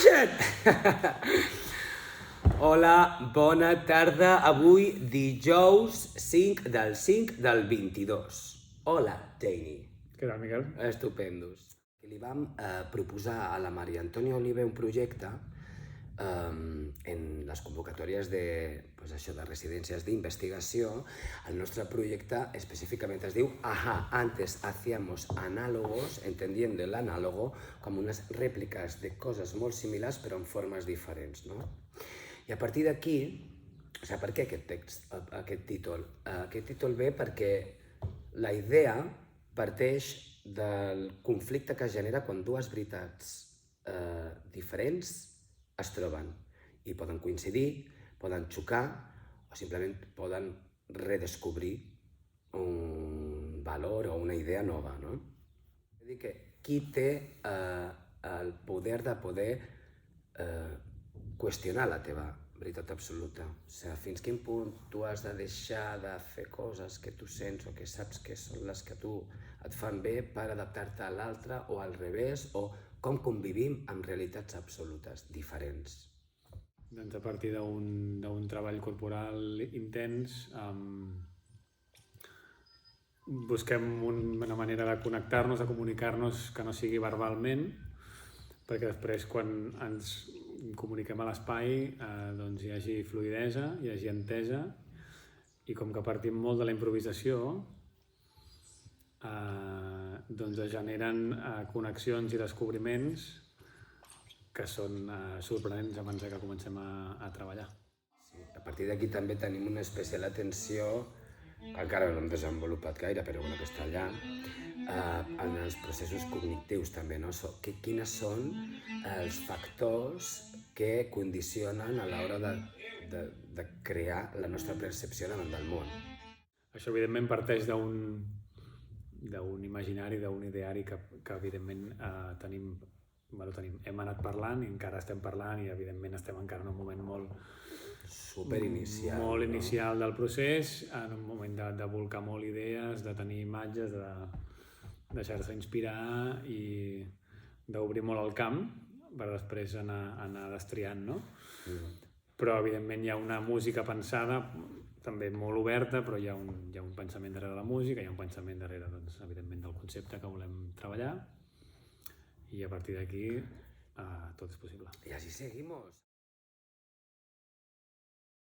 Action! Hola, bona tarda. Avui dijous 5 del 5 del 22. Hola, Teni. Què tal, Miquel? Estupendos. Li vam proposar a la Maria Antònia Oliver un projecte en les convocatòries de residències d'investigació. El nostre projecte específicament es diu Ajá, antes hacíamos análogos, entendiendo el análogo com unes rèpliques de coses molt similars però en formes diferents, no? I a partir d'aquí, per què aquest títol? Aquest títol ve perquè la idea parteix del conflicte que es genera quan dues veritats diferents es troben i poden coincidir, poden xocar o simplement poden redescobrir un valor o una idea nova, no? És a dir, que qui té el poder de poder qüestionar la teva veritat absoluta. O sigui, fins quin punt tu has de deixar de fer coses que tu sents o que saps que són les que tu et fan bé per adaptar-te a l'altre o al revés, o com convivim amb realitats absolutes diferents. Doncs a partir d'un treball corporal intens busquem una manera de connectar-nos, de comunicar-nos que no sigui verbalment, perquè després quan ens comuniquem a l'espai doncs hi hagi fluïdesa, hi hagi entesa, i com que partim molt de la improvisació, doncs es generen connexions i descobriments que són sorprenents abans que comencem a treballar. Sí, a partir d'aquí també tenim una especial atenció, que encara no hem desenvolupat gaire, però bueno, que està allà, en els processos cognitius també, no? Quines són els factors que condicionen a l'hora de crear la nostra percepció davant del món. Això evidentment parteix d'un imaginari, d'un ideari que evidentment hem anat parlant i encara estem parlant, i evidentment estem encara en un moment molt superinicial, molt inicial del procés, en un moment de volcar molt idees, de tenir imatges, de deixar-se inspirar i d'obrir molt el camp per després anar destriant, no? Però evidentment hi ha una música pensada també molt oberta, però hi ha un pensament darrere la música, hi ha un pensament darrere, doncs, evidentment, del concepte que volem treballar, i a partir d'aquí tot és possible. I així seguimos.